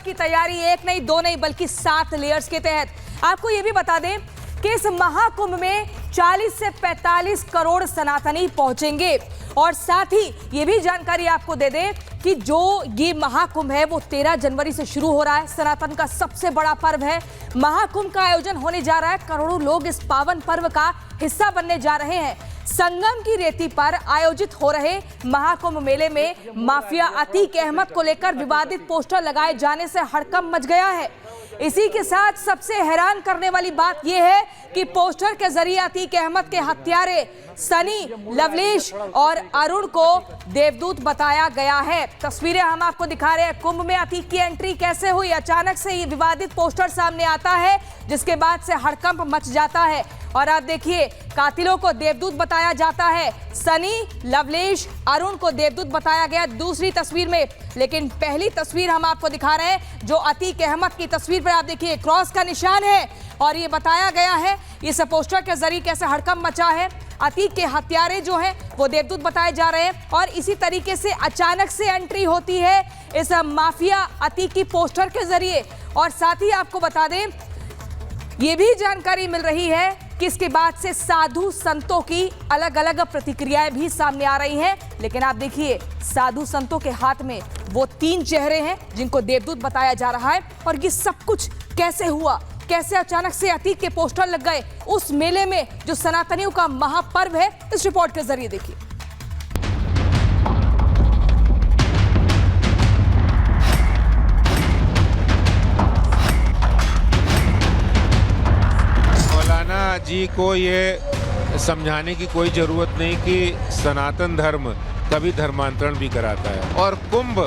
की तैयारी एक नहीं दो नहीं बल्कि 7 लेयर्स के तहत। आपको यह भी बता दें कि इस महाकुंभ में 40 से 45 करोड़ सनातनी पहुंचेंगे और साथ ही ये भी जानकारी आपको दे दें कि जो ये महाकुंभ है वो 13 जनवरी से शुरू हो रहा है। सनातन का सबसे बड़ा पर्व है। महाकुंभ का आयोजन होने जा रहा है। करोड़ों लोग इस पावन पर्व का हिस्सा बनने जा रहे हैं। संगम की रेती पर आयोजित हो रहे महाकुंभ मेले में माफिया अतीक अहमद को लेकर विवादित पोस्टर लगाए जाने से हड़कंप मच गया है। इसी के साथ सबसे हैरान करने वाली बात यह है कि पोस्टर के जरिए अतीक अहमद के हत्यारे सनी, लवलेश और अरुण को देवदूत बताया गया है। तस्वीरें हम आपको दिखा रहे हैं। कुंभ में अतीक की एंट्री कैसे हुई, अचानक से ये विवादित पोस्टर सामने आता है जिसके बाद से हड़कंप मच जाता है। और आप देखिए, कातिलों को देवदूत बताया जाता है। सनी, लवलेश, अरुण को देवदूत बताया गया दूसरी तस्वीर में। लेकिन पहली तस्वीर हम आपको दिखा रहे हैं जो अतीक अहमद की तस्वीर पर आप देखिए क्रॉस का निशान है और ये बताया गया है इस पोस्टर के जरिए कैसे हड़कंप मचा है। अतीक के हत्यारे जो हैं वो देवदूत बताए जा रहे हैं और इसी तरीके से अचानक से एंट्री होती है इस माफिया अतीक की पोस्टर के जरिए। और साथ ही आपको बता दें ये भी जानकारी मिल रही है कि इसके बाद से साधु संतों की अलग अलग प्रतिक्रियाएं भी सामने आ रही हैं। लेकिन आप देखिए, साधु संतों के हाथ में वो 3 चेहरे हैं जिनको देवदूत बताया जा रहा है। और ये सब कुछ कैसे हुआ, कैसे अचानक से अतीक के पोस्टर लग गए उस मेले में जो सनातनियों का महापर्व है, इस रिपोर्ट के जरिए देखिए। मौलाना जी को ये समझाने की कोई जरूरत नहीं कि सनातन धर्म कभी धर्मांतरण भी कराता है और कुंभ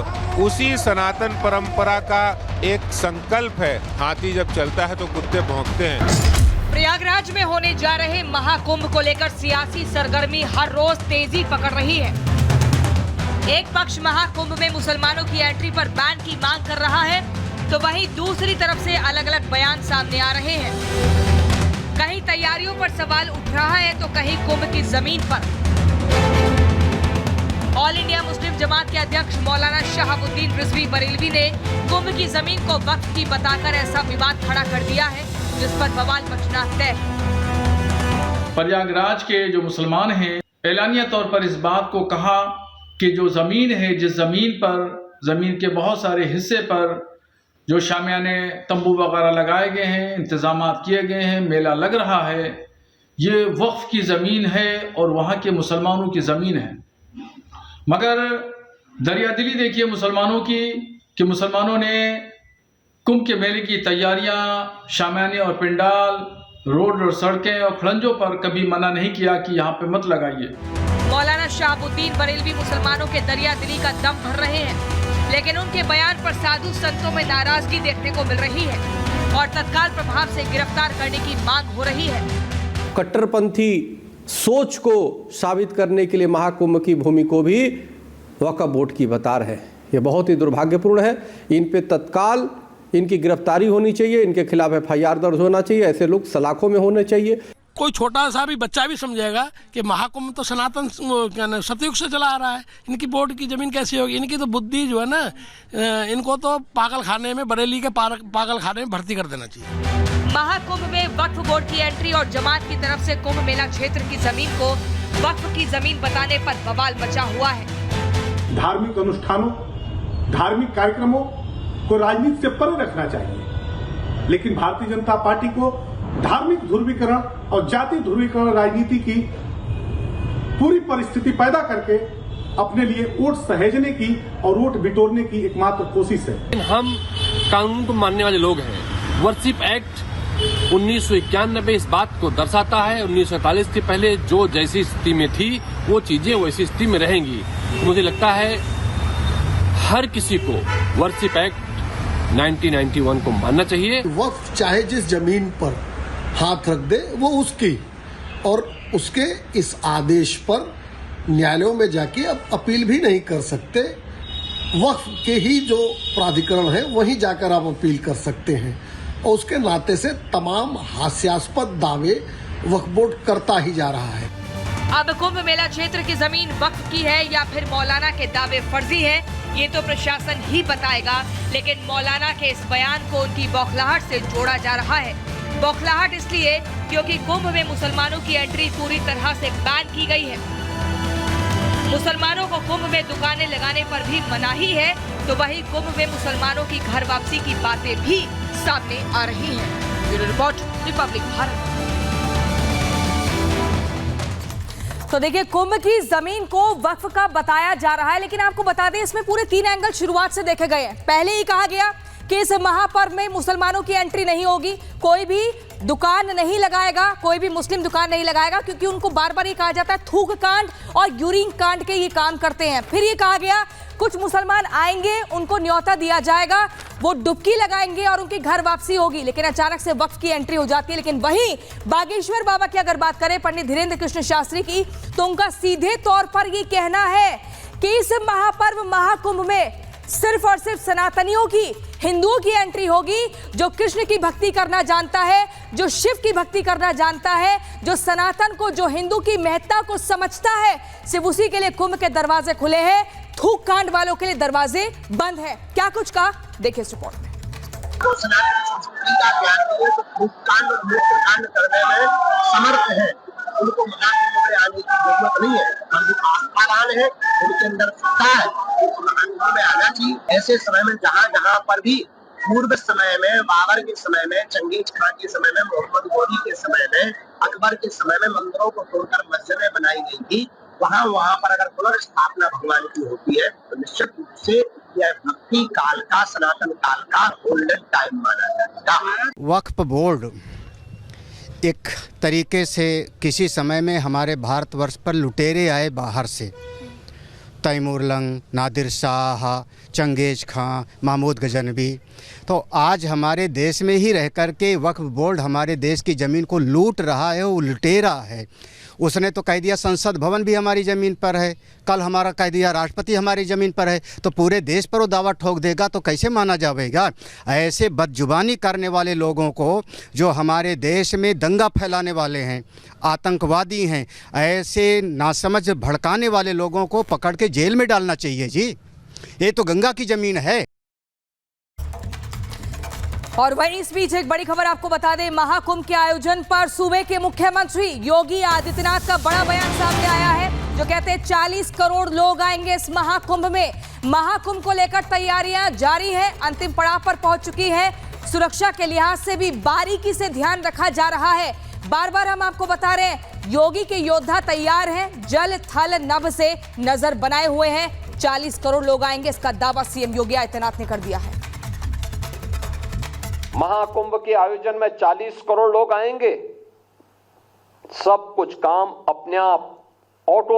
उसी सनातन परंपरा का एक संकल्प है। हाथी जब चलता है तो कुत्ते भौंकते हैं। प्रयागराज में होने जा रहे महाकुंभ को लेकर सियासी सरगर्मी हर रोज तेजी पकड़ रही है। एक पक्ष महाकुंभ में मुसलमानों की एंट्री पर बैन की मांग कर रहा है तो वहीं दूसरी तरफ से अलग अलग बयान सामने आ रहे हैं। कहीं तैयारियों पर सवाल उठ रहा है तो कहीं कुंभ की जमीन पर। ऑल इंडिया मुस्लिम जमात के अध्यक्ष मौलाना शहाबुद्दीन रिजवी बरेलवी ने कुंभ की जमीन को वक्फ की बताकर ऐसा विवाद खड़ा कर दिया है जिस पर बवाल मचना तय। प्रयागराज के जो मुसलमान हैं एलानिया तौर पर इस बात को कहा कि जो जमीन है, जिस जमीन पर, जमीन के बहुत सारे हिस्से पर जो शामियाने तंबू वगैरह लगाए गए हैं, इंतजाम किए गए हैं, मेला लग रहा है, ये वक्फ की ज़मीन है और वहाँ के मुसलमानों की ज़मीन है। मगर दरियादिली देखिए मुसलमानों की कि मुसलमानों ने कुंभ के मेले की तैयारियां, शामियाने और पंडाल, रोड और सड़कें और खड़ंजों पर कभी मना नहीं किया कि यहाँ पे मत लगाइए। मौलाना शहाबुद्दीन बरेलवी मुसलमानों के दरियादिली का दम भर रहे हैं, लेकिन उनके बयान पर साधु संतों में नाराजगी देखने को मिल रही है और तत्काल प्रभाव से गिरफ्तार करने की मांग हो रही है। कट्टरपंथी सोच को साबित करने के लिए महाकुंभ की भूमि को भी वक्फ बोर्ड की बता रहे हैं। ये बहुत ही दुर्भाग्यपूर्ण है। इन पे तत्काल इनकी गिरफ्तारी होनी चाहिए, इनके खिलाफ FIR दर्ज होना चाहिए। ऐसे लोग सलाखों में होने चाहिए। कोई छोटा सा भी बच्चा भी समझेगा कि महाकुंभ तो सनातन सतयुग से चला आ रहा है, इनकी बोर्ड की जमीन कैसी होगी। इनकी तो बुद्धि जो है ना, इनको तो पागल खाने में, बरेली के पागल खाने में भर्ती कर देना चाहिए। महाकुंभ में वक्फ बोर्ड की एंट्री और जमात की तरफ से कुंभ मेला क्षेत्र की जमीन को वक्फ की जमीन बताने पर बवाल मचा हुआ है। धार्मिक अनुष्ठानों, धार्मिक कार्यक्रमों को राजनीति से परे रखना चाहिए, लेकिन भारतीय जनता पार्टी को धार्मिक ध्रुवीकरण और जाति ध्रुवीकरण राजनीति की पूरी परिस्थिति पैदा करके अपने लिए वोट सहेजने की और वोट बिटोरने की एकमात्र कोशिश है। हम कानून को मानने वाले लोग हैं। वर्शिप एक्ट 1991 इस बात को दर्शाता है। 1947 के पहले जो जैसी स्थिति में थी वो चीजें वैसी स्थिति में रहेंगी। मुझे लगता है हर किसी को वर्शिप एक्ट 1991 को मानना चाहिए। वक्फ चाहे जिस जमीन पर हाथ रख दे वो उसकी, और उसके इस आदेश पर न्यायालयों में जाके अब अपील भी नहीं कर सकते। वक्फ के ही जो प्राधिकरण है वहीं जाकर आप अपील कर सकते हैं और उसके नाते से तमाम हास्यास्पद दावे वक्फ बोर्ड करता ही जा रहा है। अब कुंभ मेला क्षेत्र की जमीन वक्फ की है या फिर मौलाना के दावे फर्जी हैं, ये तो प्रशासन ही बताएगा। लेकिन मौलाना के इस बयान को उनकी बौखलाहट से जोड़ा जा रहा है। बौखलाहट इसलिए क्योंकि कुंभ में मुसलमानों की एंट्री पूरी तरह से बैन की गई है। मुसलमानों को कुंभ में दुकानें लगाने पर भी मनाही है, तो वहीं कुंभ में मुसलमानों की घर वापसी की बातें भी सामने आ रही हैं। Bureau report, Republic Bharat. तो देखिए, कुंभ की जमीन को वक्फ का बताया जा रहा है, लेकिन आपको बता दें इसमें पूरे 3 एंगल शुरुआत से देखे गए हैं। पहले ही कहा गया कि इस महापर्व में मुसलमानों की एंट्री नहीं होगी, कोई भी दुकान नहीं लगाएगा, कोई भी मुस्लिम दुकान नहीं लगाएगा, क्योंकि उनको बार बार ये कहा जाता है थूक कांड और यूरिन कांड के ये काम करते हैं। फिर ये कहा गया कुछ मुसलमान आएंगे, उनको न्योता दिया जाएगा, वो डुबकी लगाएंगे और उनकी घर वापसी होगी। लेकिन अचानक से वक्फ की एंट्री हो जाती है। लेकिन वहीं बागेश्वर बाबा की अगर बात करें, पंडित धीरेन्द्र कृष्ण शास्त्री की, तो उनका सीधे तौर पर ये कहना है कि इस महापर्व महाकुंभ में सिर्फ और सिर्फ सनातनियों की, हिंदुओं की एंट्री होगी। जो कृष्ण की भक्ति करना जानता है, जो शिव की भक्ति करना जानता है, जो सनातन को, जो हिंदू की महत्ता को समझता है, सिर्फ उसी के लिए कुंभ के दरवाजे खुले हैं। थूक कांड वालों के लिए दरवाजे बंद हैं। क्या कुछ कहा, देखिए इस रिपोर्ट में। तो सनातन संस्कृति का ज्ञान नहीं है, तो थूक कांड और मूत्र कांड करने में समर्थ है, उनको महाकुंभ में आने की जरूरत नहीं है। और जो आस्थावान है, उनके अंदर श्रद्धा है, उनको महाकुंभ में आना चाहिए। ऐसे समय में जहाँ पर भी पूर्व समय में, बाबर के समय में, चंगेज खान के समय में, मोहम्मद गोरी के समय में, अकबर के समय में मंदिरों को तोड़कर मस्जिदें बनाई गई थी, वहाँ पर अगर पुनर्स्थापना भगवान की होती है, तो निश्चित रूप से यह भक्ति काल का, सनातन काल का गोल्डन टाइम माना जाएगा। वक्फ बोर्ड एक तरीके से किसी समय में हमारे भारतवर्ष पर लुटेरे आए बाहर से, तैमूर लंग, नादिर शाह, चंगेज खां, महमूद गजनवी, तो आज हमारे देश में ही रह कर के वक्फ बोर्ड हमारे देश की ज़मीन को लूट रहा है, वो लुटेरा है। उसने तो कह दिया संसद भवन भी हमारी ज़मीन पर है, कल हमारा कह दिया राष्ट्रपति हमारी ज़मीन पर है, तो पूरे देश पर वो दावा ठोक देगा तो कैसे माना जाएगा। ऐसे बदजुबानी करने वाले लोगों को, जो हमारे देश में दंगा फैलाने वाले हैं, आतंकवादी हैं, ऐसे नासमझ भड़काने वाले लोगों को पकड़ के जेल में डालना चाहिए जी। ये तो गंगा की ज़मीन है। और वहीं इस बीच एक बड़ी खबर आपको बता दें, महाकुंभ के आयोजन पर सूबे के मुख्यमंत्री योगी आदित्यनाथ का बड़ा बयान सामने आया है, जो कहते हैं 40 करोड़ लोग आएंगे इस महाकुंभ में। महाकुंभ को लेकर तैयारियां जारी हैं, अंतिम पड़ाव पर पहुंच चुकी है। सुरक्षा के लिहाज से भी बारीकी से ध्यान रखा जा रहा है। बार बार हम आपको बता रहे हैं, योगी के योद्धा तैयार हैं, जल थल नभ से नजर बनाए हुए हैं। 40 करोड़ लोग आएंगे, इसका दावा सीएम योगी आदित्यनाथ ने कर दिया है। महाकुंभ के आयोजन में 40 करोड़ लोग आएंगे। सब कुछ काम अपने आप ऑटो